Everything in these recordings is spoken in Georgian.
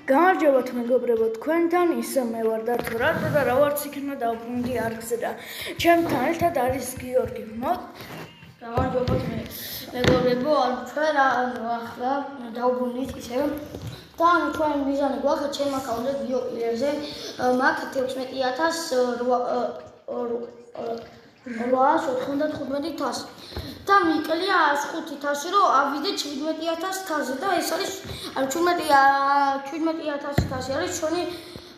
გამარჯობათ მეგობრებო, თქვენთან ისე მე ვარ და თუ რატო და რა ვარც იქნება დავბრუნდი არხზე და ჩემთან ერთად არის გიორგი. გამარჯობათ მეგობრებო, ჩვენ ახლა დავბრუნდით ისევ და ჩვენ მიზანი გვაქვს ჩემ აკაუნტზე გიორგიზე მაქვს 16895 და მიკლია 105,000 რომ ავიდე 17,000 და ეს არის 17,000 არის ჩვენი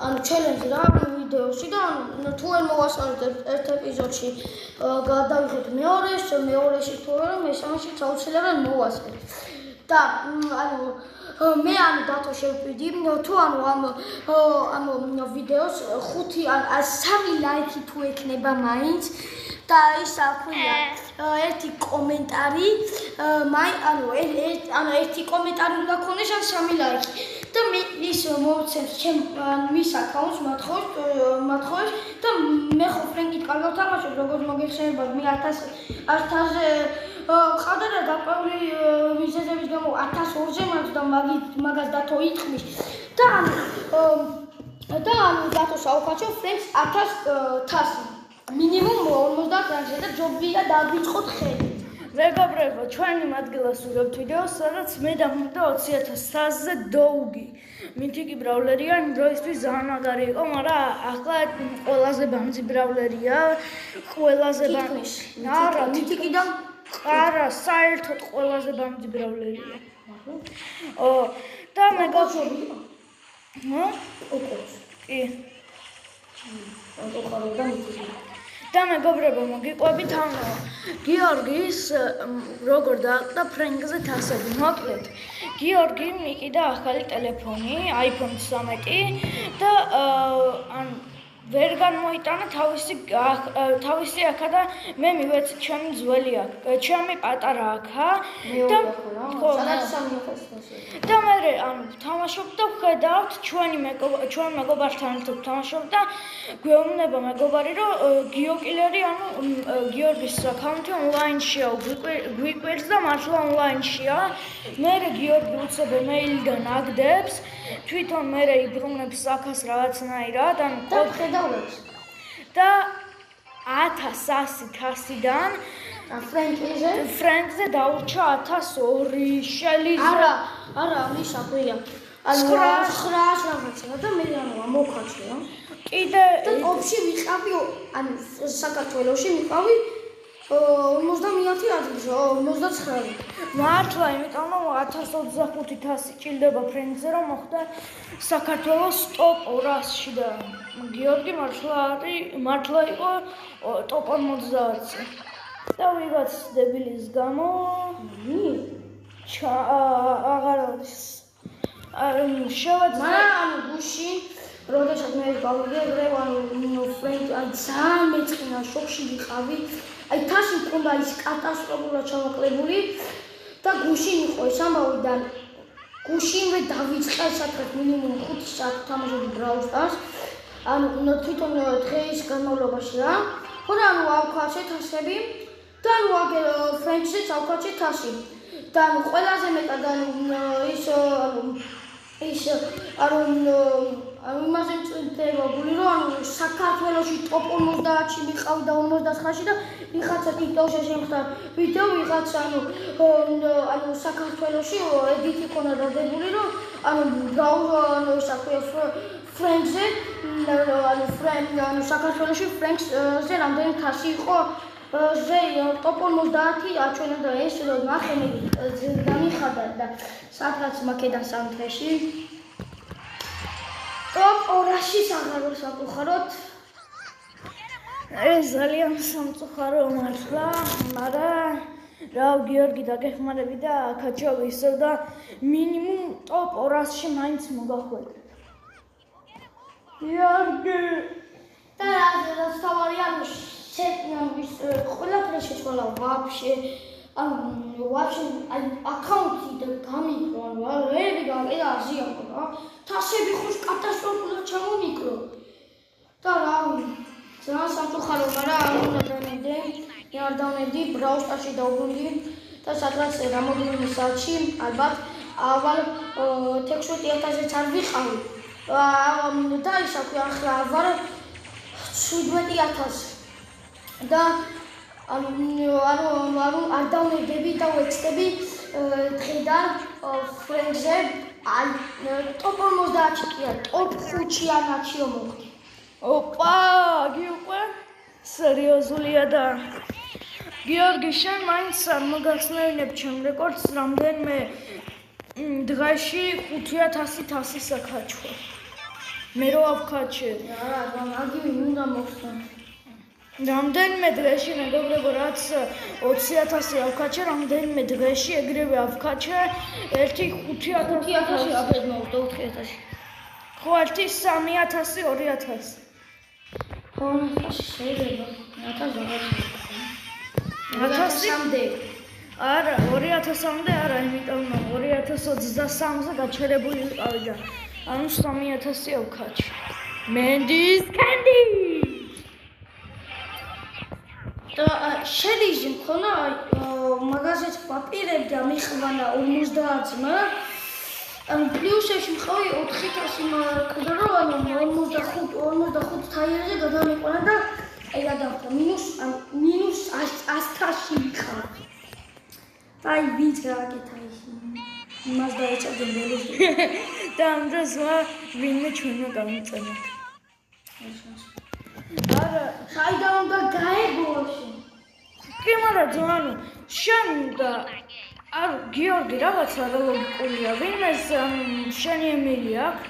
ჩელენჯი რა ვიდეოში და თუ ვერ მოვასწორებთ ერთ ეპიზოდში გადავიხეთ მეორეში თუ არა მესამეში აუცილებლად მოვასწრებთ და მე დათო შევკვიდი თუ ამ ვიდეოს 5 ან 3 ლაიქი თუ ექნება მაინც და ის აქვია ერთი კომენტარი ერთი კომენტარი უნდა ქონდეს ან 3 ლაიქი და მე ის მოვცემს მის აკაუნტს მათხოვებს და მე ხო ფრენკით კარგად თამაშობ როგორც მოგეხსენებათ მე 1000-ზე ყავდა და დაყვეული მიზეზების გამო 1002-ზე მაქვს და მაგას დათო ითქმის და დათო საუკეთესო ფრენკს 1000 მინიმუმ 50 ფრანკზე და ჯობია დაგვიწყოთ ხედი. მეგობრებო, ჩვენი მადგილას ვიღებთ ვიდეოს, სადაც მე დამხვდა 20,000-ზე დოუგი. მითიკი ბრაულერია, იმ დროისთვის ძალიან მაგარი იყო, მაგრამ ახლა ყველაზე ბამძი ბრაულერია, ყველაზე ბამძი. არა, მითიკიდან არა, საერთოდ ყველაზე ბამძი ბრაულერია. და მეგობრებო, კი. და მეგობრებო, მოგიყვებით გიორგის როგორ დააყდა ფრენკზე თასები. მოკლედ, გიორგი მიყიდა ახალი ტელეფონი, iPhone 13 და ვერ გამოიტანა თავისი აქა და მე მივეცი ჩემი ძველი აქ, ჩემი პატარა აქა და მე ვთამაშობ და ვხედავთ ჩვენ მეგობართან ერთად ვთამაშობ და გვეუბნება მეგობარი რომ გიოკილერი გიორგის აკაუნტი ონლაინშია გვიკვირს და მართლა ონლაინშია მე გიორგი უცებ ემეილიდან აგდებს თვითონ მე იბრუნებს აქას რაღაცნაირად ან და 1100-დან ფრენკზე დაურჩა 1002 შეიძლება არა ის აქვია 900 რაღაცა და მე მოვხაჩია კიდე და ტოპში ვიყავი საქართველოში ვიყავი 50 ადგილზე 59 მართლა იმიტომ რომ 1025 ჭირდება ფრენკზე რომ მოხდა საქართველოს ტოპ 200-ში და გიორგი მართლა იყო ტოპ 50-ზე და ვიღაც დებილის გამო აღარ არის მაგრამ გუში როდესაც მე გავიგე ფრენკ ძალიან მეწყინა შოქში ვიყავი აი თაში მქონდა ის კატასტროფულად ჩამოკლებული და გუშინ იყო ეს ამბავი და გუშინვე დავიწყე საკეთ მინიმუმ 5 საათი თამაშობ Brawl Stars თვითონ დღეის განმავლობაში რა ხო და ავქაჩე თასები და აგერ ფრენჩზეც ავქაჩე თასი და ყველაზე მეტად ის იმაზე მწვდებული რომ საქართველოში ტოპ 50-ში მიყავდა 59-ში და ვიღაცა TikTok-ში შემხდა ვიდეო ვიღაცა საქართველოში ედიტი ქონა დადებული რომ ის აქვია ფრენკზე საქართველოში ფრენკზე რამდენი თასი იყო ტოპ 50 აჩვენა და ეს რომ ნახე მე დამიხადა და სადღაც მაკედან სამთეში ტოპ 200-ში აღარ საკუხაროთ ეს ძალიან სამწუხარო მართლა მაგრამ რა გიორგი დაგეხმარები და აქაჩავი ისევ და მინიმუმ ტოპ 200-ში მაინც მოგახვედრ გიორგი და რა თავარია ის ყველაფერი შეცვალა ვაფშე აკაუნტი და გამიკრო რები გამიყიდა აზიაკო რა თასები ხუშ კატასტროფულად ჩამომიკრო და რა ძალიან სამწუხარო მაგრამ არ დავნებდი Brawl Stars-ში დავბრუნდი და სადღაც რამოდენიმე საათში ალბათ ავალ 16000-ს არ ვიყავი. და ის აქვე ახლა ავალ 17000. და არ დავნებდები და ვეცდები დღიდან ფრენდზე აი ტოპ 50-ში კი არა, ტოპ 5-ში ანაჩიო მოვხდი. ოპა, გიყვე? სერიოზულია და გიორგი, შენ მაინც არ მოგახსნევინებ ჩემ რეკორდს, რამდენიმე დღეში 5000 თასი საკაჩვე. მე რო ავკაჩე. არა, მაგივი უნდა მოხსნა. რამდენიმე დღეში მეგობრებო, რაც 20000 ავკაჩე, რამდენიმე დღეში ეგრევე ავკაჩე, ერთი 5000 აფეთ მოვხდა 4000. ხო, ერთი 3000, 2000. ხო, შეიძლება. 1000-მდე. არა, 2000-მდე არა, იმიტომ რომ 2023-ზე გაჩერებული ვიყავი და ანუ 3000 ავკაჩე. მენდის კენდი. და შელიჟი მქონა მაგაზეთ პაპირები და მიხვანა 50-მა. ან პლუსებში მყავი 4000 მარკა რო ანუ 45 თაიერზე გადამიყვანა და აი გადავხდა მინუს 100-ში ვიყავ. აი ვინც გააკეთა ის იმას დაეჭადე ბოლოს და ამ დროს ვინმე ჩვენმა გამიწევით. არა, საიდან უნდა გაეგოში. კი, მაგრამ ძმანო, შენ და არ გიორგი რაღაცა რა ლოგიკულია, ვინმეს შენი ემილი აქვს?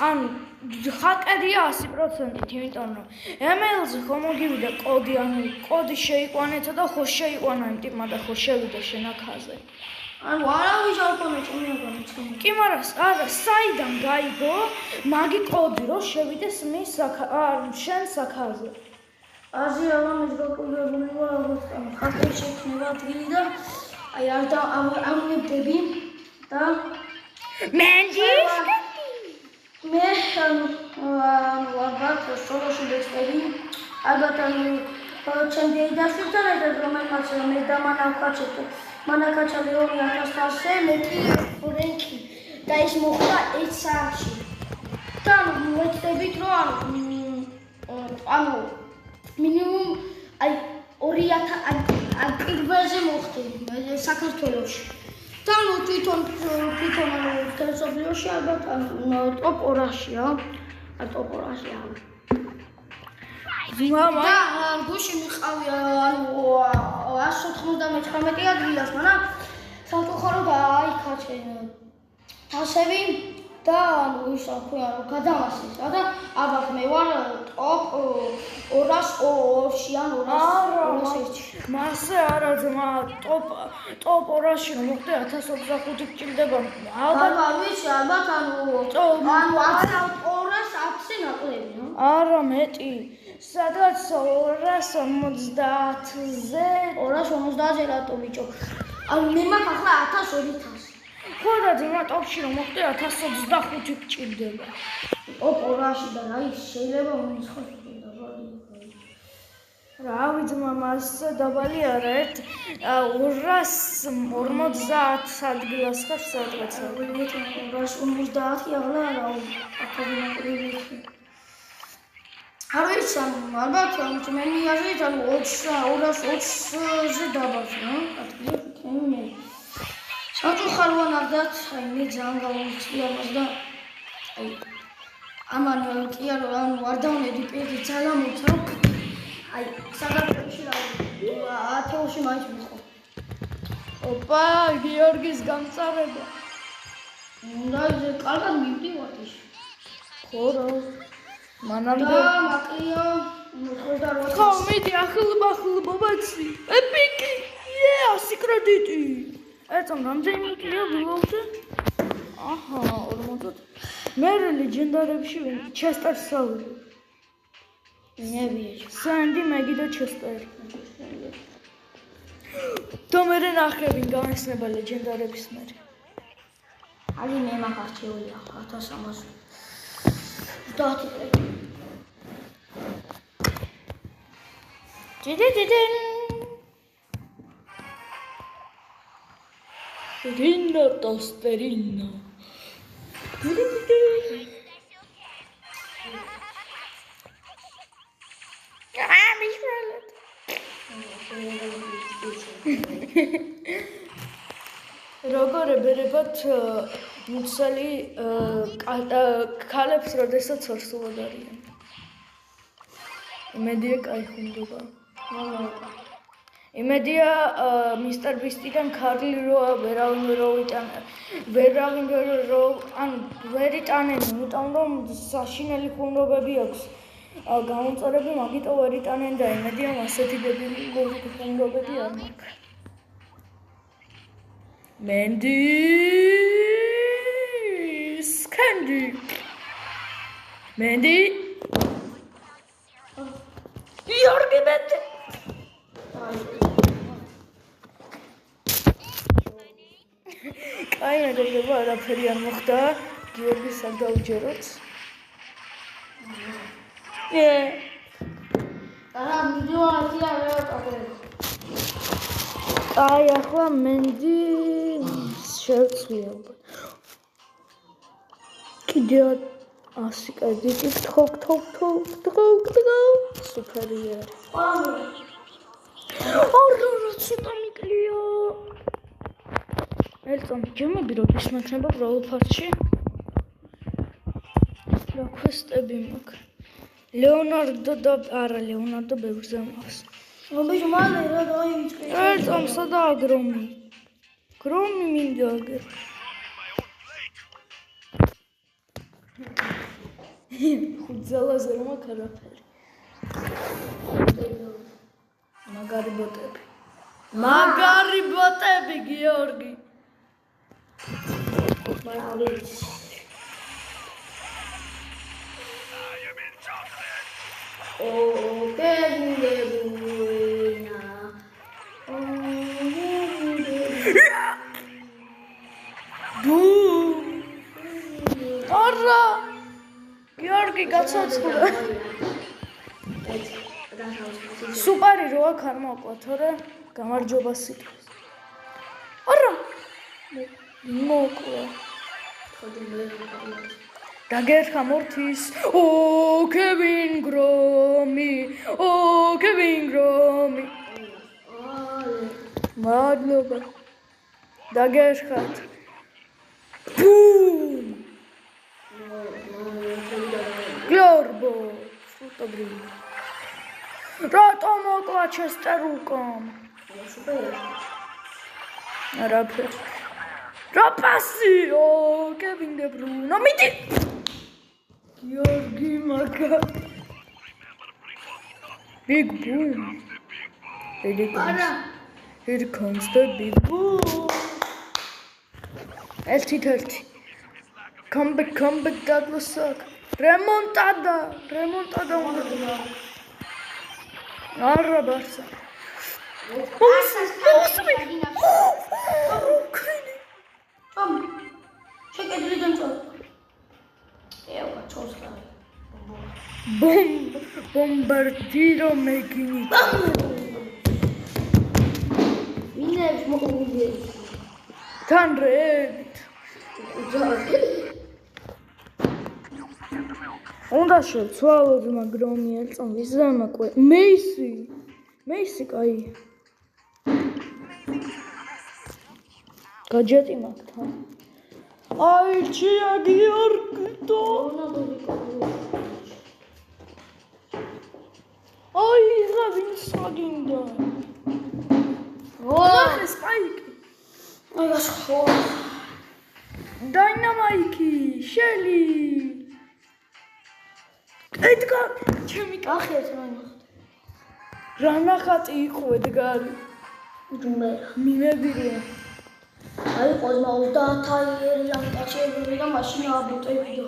ანუ ჰაკერია 100%, იმიტომ რომ ემეილზე ხო მოგივიდა კოდი, ანუ კოდი შეიყვანეთ და ხო შეიყვანა იმ ტიპმა და ხო შევიდა შენ აქაზე. ანუ არავის არ კონექცია. კი, მაგრამ არა, საიდან გაიგო მაგი კოდი რომ შევიდეს მის შენ საქაზე. აზი ამის გაკურებული ვარ, ალბათ ხალხი შექმნება ადგილი და აი არ მივდები და მენდის მე ალბათ სოლოში ვეცდები, ალბათ ჩემი დედაშვილთან ერთად რომელმაც მე და მან აკაჩა ლეონი 1000-ზე, მე კი ფრენკი და ის მოხდა 1 საათში. და ვეცდებით რომ ანუ მინიმუმ აი 2000 პირველზე მოხდი საქართველოში. და თვითონ თელესოფლიოში ალბათ ტოპ 200-ია. ტოპ 200-ია. მამა და გუში მიყავი ანუ 199 ადგილას, მაგრამ სამწუხაროდ აიქაჩე თასები და ანუ ისა ქვია რომ გადავასწრე და ალბათ მე ვარ ტოპ 200-ში ან 201-ში. მასე არა ძმა, ტოპ 200-ში რომ მოხდე 1025 გჭირდება. ალბათ ვიცი, ალბათ ანუ 210-ზე ნაკლები, ნო? არა მეტი. სადღაც 250-ზე 250-ზე რატო ბიჭო? ანუ მე მაქვს ახლა 1000-2000. ხო და ძმა ტოპში რომ მოხდე 1025 გჭირდება. ტოპ 200-ში და რა ის შეიძლება მომიცხოს და რავი ძმა, მას დაბალი არა, 250 ადგილას ხარ სადღაცა. 250 აღლა რა აკადემიური. არ ვიცი, ალბათ მე მიაზრით, ანუ 220-ზე დაბალს, რა? ადგილი მე. სამწუხაროა ნახდათ, აი მე ძალიან გამოვიწვია მას და აი ამან კი არა, ანუ არ დავნედი პირდი ძალიან მოცა. აი საქართველოში რა ათეულში მაინც მიყო. ოპა, გიორგის გამწარება. და კარგად მივდივართ ის. ხო რა. მანამდე და მაკლია 98. ხო, მიდი ახლობა ბაცი. ეპიკი. ია, სიკრედიტი. ერთამ რამდენი კლია ვილოვდე? აჰა, 40. მე ლეგენდარებში ვინ? ჩესტერ საული. ნებია. სანდი მეგი და ჩესტერი. და მე ნახევი გაიხსნება ლეგენდარების მე. ალი მე მაგარჩეული ახლა 1300. დაათიკრები. დიდიდიდინ. ტოსტერინო. როგორ ებერებათ მუცელი ქალებს, როდესაც ორსულად არიან? იმედია კაი ხუნდება. იმედია მისტერ ბისტიდან კარლი როა ვერავინ ვერ იტანენ, იმიტომ რომ საშინელი ხუნდობები აქვს. გამომწორები მაგიტო ვერ იტანენ და იმედია ასეთი დებილი ხუნდობები არ მაქვს. მენდი სკანდი მენდი იორგი ბეტი კაი მეგობრებო, არაფერი არ მოხდა. გიორგის არ დავჯეროთ. კაი, ახლა მენდი შევწვიებ. კიდე 100 კრედიტი თქო. სუპერია. ცოტა მიკლია. ელტონ, ჯამები რო ისმექნება ბრაულ ფასში. რა კვესტები მაქვს? ლეონარდო ბევრზე მაქვს. აბიჯო მალე რა დაიწყე. ელტონ, სადაა გრომი? გრომი მინდა აგერ. ხუძალაზე რომ აქ არაფერი. მაგარი ბოტები, გიორგი. არა გიორგი გაცოცხლა. სუპერი რო აქ არ მოკლა, თორე გამარჯობა სიტყვის. არა მოკლა. დაგერხა მორთის. კევინ გრომი. მადლობა. დაგერხათ. ბუმ. გლორბო. სულტაბრილი. რატომ მოკლა ჩესტერუკომ? არაფერი. რა პასი? კევინ დე ბრუნო. მიდი. გიორგი მაგა. Big boom. Here comes the big boom. Elti. Come back, that was suck. Remontada უნდა. არა ბარსა. Bombardiro meginita. Miners მოხუდი. თან რეებით. უნდა შევცვალოთ მაგრომი ელწონ ვიზამაკვე. მეისი კაი. გაჯეტი მაქვს თან. აი ჩია გიორგიტო. აი რა ვინც მაგინდა. ნახე სპაიკი. აი ხო. დაინამაიკი, შელი. ედგარ, ჩემი ახეთ მონახე. რა ნახატი იყო ედგარი? მიმებირია. აი ყოზმა 30,000 ლამპაჩები და მაშინ აბუტებიდა.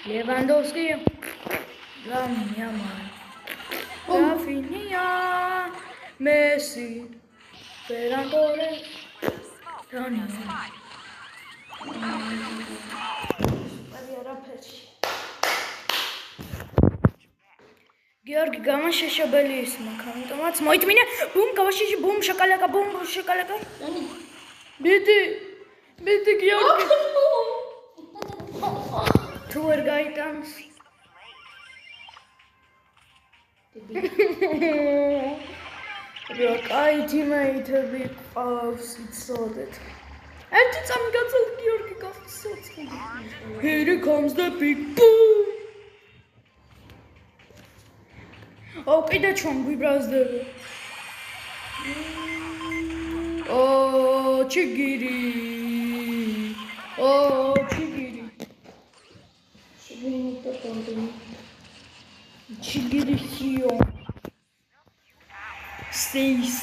ლევანდოვსკი. Rafinha, Messi, Ferran Torres, Rani. გიორგი გამაშეშებელი ის მაქვს, ამიტომაც მოითმინე, ბუმ, გავაშეში, ბუმ, შაკალაკა, ბუმ, შაკალაკა. მიდი გიორგი. თუ ვერ გაიტანს. რა კაი თიმეითები ყავს, იცოდეთ. ერთი წამი გაწევ გიორგი გასცოცხლი. Here comes the big boom. Oh, კიდე ჩვენ გვიბრაზდება. Oh, ჩიგირი. Oh, ჩიგირი. ჩიგირი ხიო.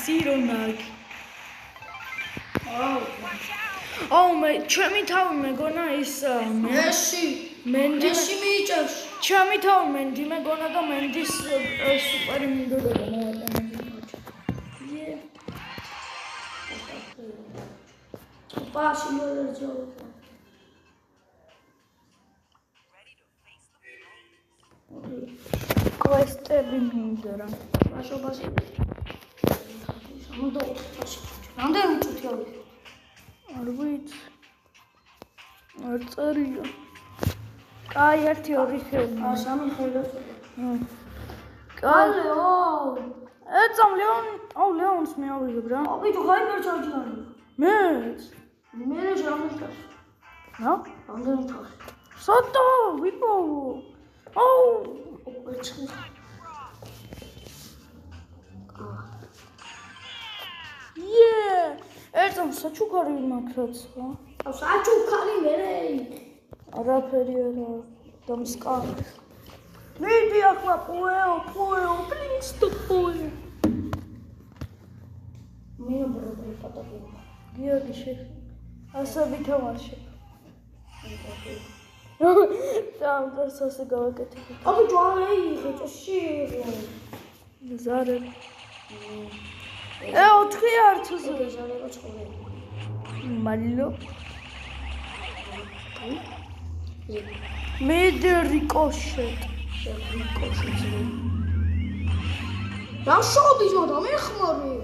სირონაკ. Oh, ჩემი თავი მეგონა ის მენდი მიიწევს. ჩემი თავი მენდი მეგონა და მენდის სუპერი მინდოდა მოვატანე. პაში მოვეძო. კვესტები მინდოდა. ბაშობაში. ამოდო პაში. რამდენი წუთი არის? არ ვიცი. არ წერია. კაი 1-2 ხელი. სამი ხელი. კაი. ეცამ ლეონს მეავიღებ რა. აბიჯო გაიგარ ჩარჯარი. მეც. მე ժամანს. რა? რამდენი თავს? სოტო, ვიპოვო. ოჩი. ერთამ საჩუქარი მაქვს რა. საჩუქარი მე. არაფერი არა დამსკარი. მიდი ახლა პოეო, პლინს თუ პოეო. მე ბროდი პატაკი. გიორგი შეხ. ასე ვითამაშე. სამწარს ასე გავაკეთე. აბი ჯვარი ხეჭში. ზარე. 4 არცზე. ზარება წყობე. მალო. მიდი რიკოშეტ. რა შობი ჯოდა მე ხმარი.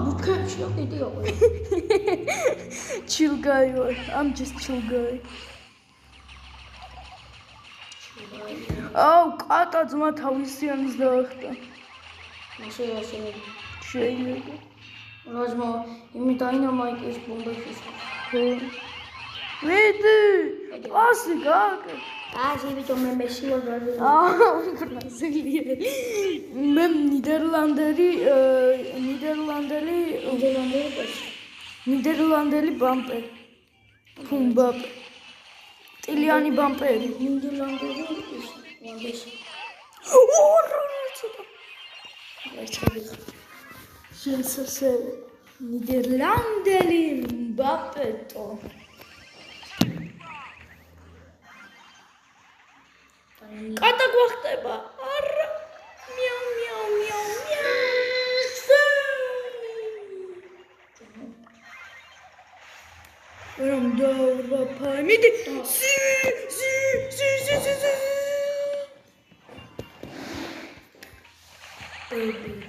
ბუქებში ყიდიო. Chill guy, I'm just chill guy. Oh, კატა ძმა თავისიანს დაახტა. ასე. შეიძლება. რაზმო, იმი დაინამაიკის ბომბების. მიდი. ასე გააკეთე. ასე ვიდო მე მესიო რაზე. გრაზილია. მე ნიდერლანდელი ბამპერი. ფუმბაპ. ტილიანი ბამპერი. ნიდერლანდელი ის ვანდეს. შენსე ნიდერლანდელი ბამპეტო. კატა გვახტება. არა. მიაუ. რომ დავრაფაი. მიდი. სი.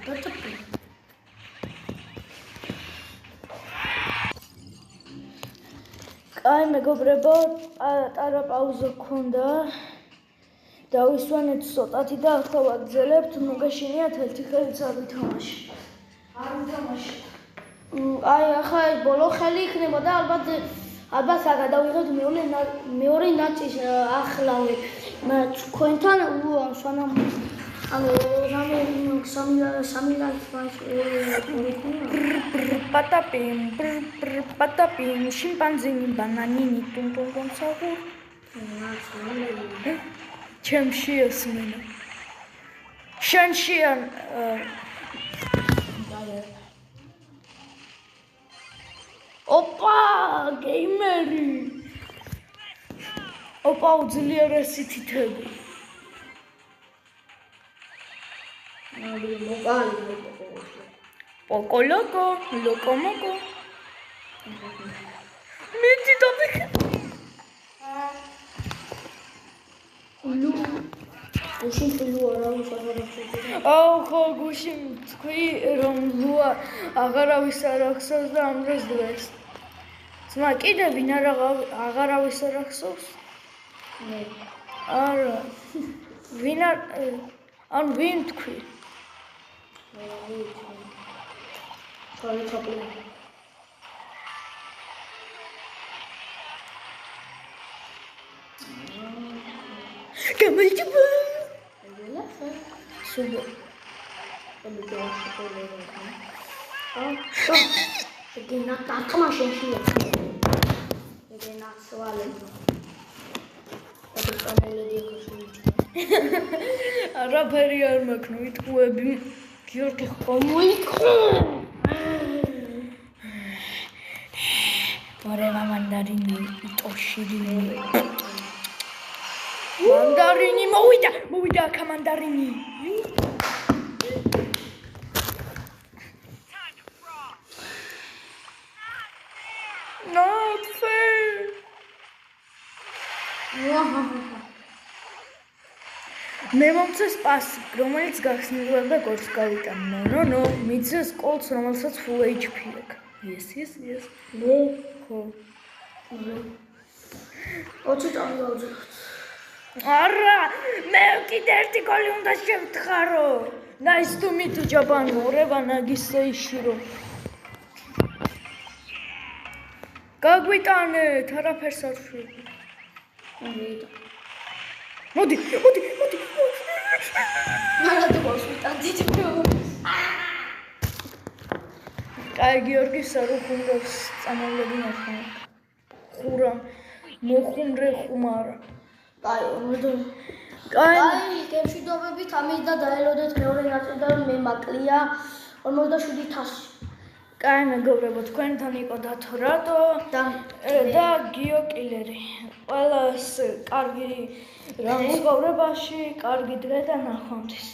პატაპი. კაი მეგობრებო, პატარა პაუზა გქონდა. დავისვენეთ ცოტათი და ახლა ვაგრძელებთ. ნუ გაშინიათ ერთი ხელიც არ ვითამაში. აი ახლა ეს ბოლო ხელი იქნება და ალბათ გადავიღებთ მეორე ნაწილს ახლავე. თქვენთან სანამ სამი Patapim, შიმპანზინი, ბანანინი, ტუნტუნტუნ საგურ. ჩემში ესმენა. შენში ოპა, გეიმერი. ოპა, უძლიერესი თითები. Poco loco, loco moco. Metti dove? გუშინ ფილუ არავის აღარ ახსოვს. აუ ხო გუში თქვი რომ ლუა აღარავის არ ახსოვს და ამ დროს დღეს. ძმა კიდე ვინ აღარავის არ ახსოვს? მე არა. ვინ არ ან ვინ თქვი? მე ვიცი. ჩალე ჩაპლი. გამარჯობა. ველა სულ ეგენა თამა შეშია. ეგენა სვალე. ეს კამოლედი ხოში. არაფერი არ მაქვს, ვიტყუები. გიორგი ხომოიქო. მორევა მანდარინი იტოშირი. მანდარინი მოვიდა აქ მანდარინი. Not fair. მე მომწეს პასი, რომელიც გახსნილად და გოლს გავიტანე. ნო, მიწეს კოლს, რომელსაც full HP აქვს. Yes. მე ხო. 20 წამი გავძახ. არა, მე კიდე ერთი გოლი უნდა შევთხარო. Nice to meet you, Japan. მორევა ნაგისეიშირო. გაგვიტანეთ, არაფერს არ შვები. მოდი. მარა თუ გავსვიტანდით მე. კაი გიორგი სარუხუნდოს წამოვლები ნახო. ხურა მოხუმრე ხუმარა. კაი, მოდო. კაი, გემშვიდობებით ამით და დაელოდეთ მეორე ნაწილიდან მე მაკლია 47,000. კაი მეგობრებო, თქვენთან იყო დათორატო და გიო კილერი. ყველას კარგი რამ ცხოვრებაში, კარგი დღე და ნახვამდის.